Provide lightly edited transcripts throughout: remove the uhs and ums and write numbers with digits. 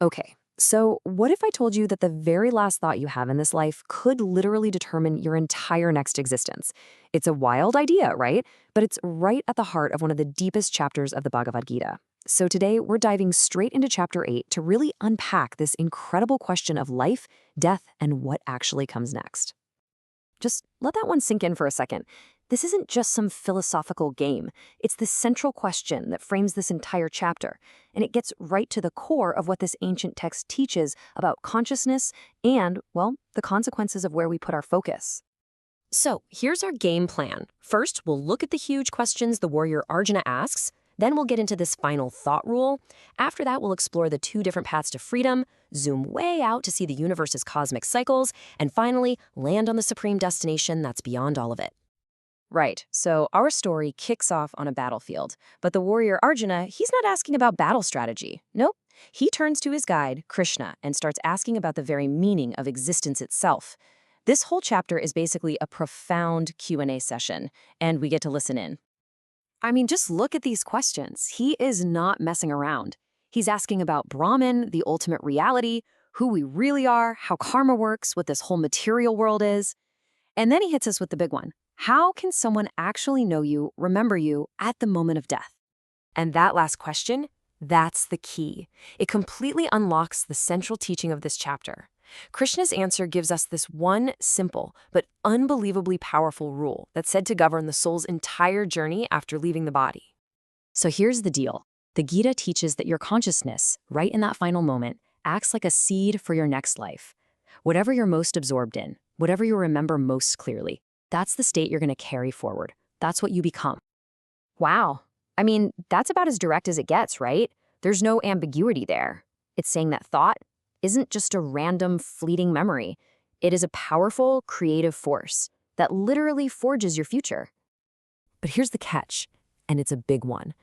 Okay, so what if I told you that the very last thought you have in this life could literally determine your entire next existence? It's a wild idea, right? But it's right at the heart of one of the deepest chapters of the Bhagavad Gita. So today, we're diving straight into chapter 8 to really unpack this incredible question of life, death, and what actually comes next. Just let that one sink in for a second. This isn't just some philosophical game. It's the central question that frames this entire chapter, and it gets right to the core of what this ancient text teaches about consciousness and, well, the consequences of where we put our focus. So here's our game plan. First, we'll look at the huge questions the warrior Arjuna asks. Then we'll get into this final thought rule. After that, we'll explore the two different paths to freedom, zoom way out to see the universe's cosmic cycles, and finally, land on the supreme destination that's beyond all of it. Right, so our story kicks off on a battlefield, but the warrior Arjuna, he's not asking about battle strategy. Nope. He turns to his guide, Krishna, and starts asking about the very meaning of existence itself. This whole chapter is basically a profound Q&A session, and we get to listen in. I mean, just look at these questions. He is not messing around. He's asking about Brahman, the ultimate reality, who we really are, how karma works, what this whole material world is. And then he hits us with the big one. How can someone actually know you, remember you, at the moment of death? And that last question, that's the key. It completely unlocks the central teaching of this chapter. Krishna's answer gives us this one simple but unbelievably powerful rule that's said to govern the soul's entire journey after leaving the body. So here's the deal. The Gita teaches that your consciousness, right in that final moment, acts like a seed for your next life. Whatever you're most absorbed in, whatever you remember most clearly, that's the state you're going to carry forward. That's what you become. Wow. I mean, that's about as direct as it gets, right? There's no ambiguity there. It's saying that thought isn't just a random, fleeting memory. It is a powerful, creative force that literally forges your future. But here's the catch, and it's a big one.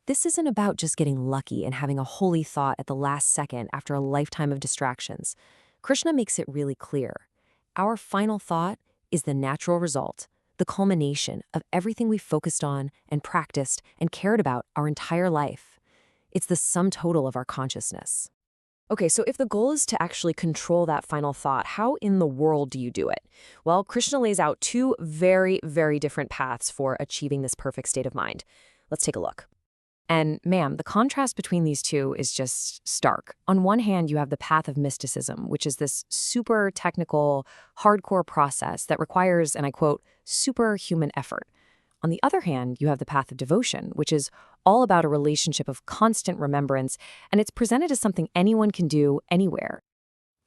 This isn't about just getting lucky and having a holy thought at the last second after a lifetime of distractions. Krishna makes it really clear. Our final thought is the natural result, the culmination of everything we focused on and practiced and cared about our entire life. It's the sum total of our consciousness. Okay, so if the goal is to actually control that final thought, how in the world do you do it? Well, Krishna lays out two very, very different paths for achieving this perfect state of mind. Let's take a look. And ma'am, the contrast between these two is just stark. On one hand, you have the path of mysticism, which is this super technical, hardcore process that requires, and I quote, superhuman effort. On the other hand, you have the path of devotion, which is all about a relationship of constant remembrance, and it's presented as something anyone can do anywhere.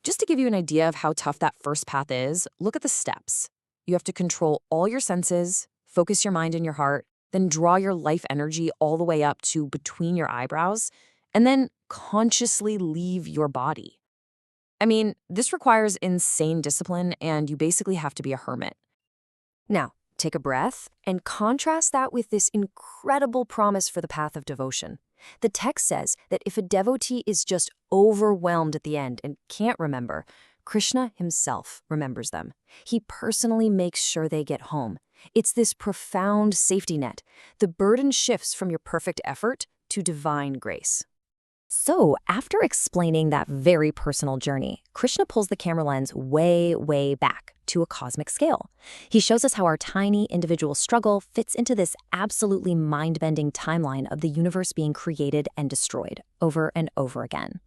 Just to give you an idea of how tough that first path is, look at the steps. You have to control all your senses, focus your mind and your heart, then draw your life energy all the way up to between your eyebrows, and then consciously leave your body. I mean, this requires insane discipline, and you basically have to be a hermit. Now, take a breath and contrast that with this incredible promise for the path of devotion. The text says that if a devotee is just overwhelmed at the end and can't remember, Krishna himself remembers them. He personally makes sure they get home. It's this profound safety net. The burden shifts from your perfect effort to divine grace. So, after explaining that very personal journey, Krishna pulls the camera lens way, way back to a cosmic scale. He shows us how our tiny individual struggle fits into this absolutely mind-bending timeline of the universe being created and destroyed over and over again.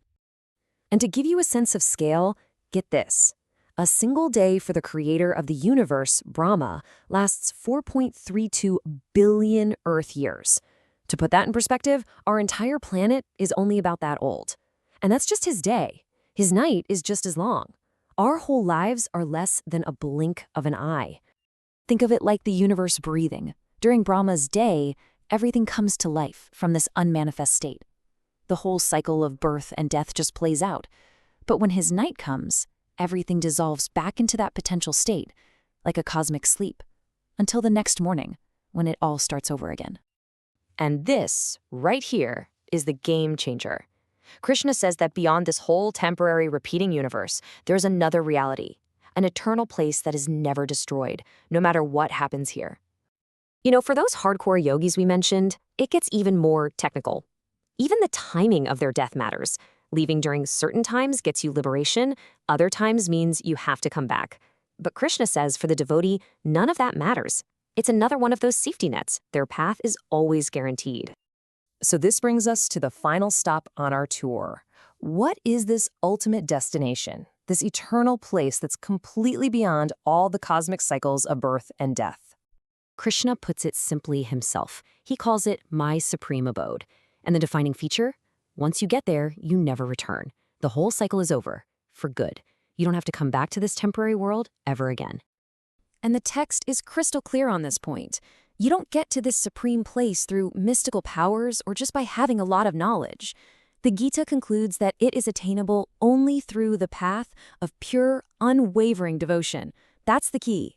And to give you a sense of scale, get this. A single day for the creator of the universe, Brahma, lasts 4.32 billion Earth years. To put that in perspective, our entire planet is only about that old. And that's just his day. His night is just as long. Our whole lives are less than a blink of an eye. Think of it like the universe breathing. During Brahma's day, everything comes to life from this unmanifest state. The whole cycle of birth and death just plays out. But when his night comes, everything dissolves back into that potential state, like a cosmic sleep, until the next morning, when it all starts over again. And this, right here, is the game changer. Krishna says that beyond this whole temporary repeating universe, there's another reality, an eternal place that is never destroyed, no matter what happens here. You know, for those hardcore yogis we mentioned, it gets even more technical. Even the timing of their death matters. Leaving during certain times gets you liberation, other times means you have to come back. But Krishna says for the devotee, none of that matters. It's another one of those safety nets. Their path is always guaranteed. So this brings us to the final stop on our tour. What is this ultimate destination? This eternal place that's completely beyond all the cosmic cycles of birth and death? Krishna puts it simply himself. He calls it my supreme abode. And the defining feature? Once you get there, you never return. The whole cycle is over, for good. You don't have to come back to this temporary world ever again. And the text is crystal clear on this point. You don't get to this supreme place through mystical powers or just by having a lot of knowledge. The Gita concludes that it is attainable only through the path of pure, unwavering devotion. That's the key.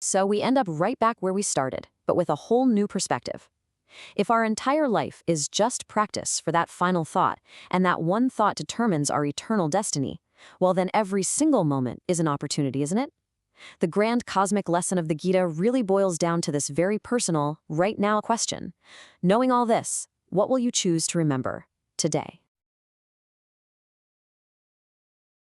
So we end up right back where we started, but with a whole new perspective. If our entire life is just practice for that final thought, and that one thought determines our eternal destiny, well then every single moment is an opportunity, isn't it? The grand cosmic lesson of the Gita really boils down to this very personal, right now question. Knowing all this, what will you choose to remember today?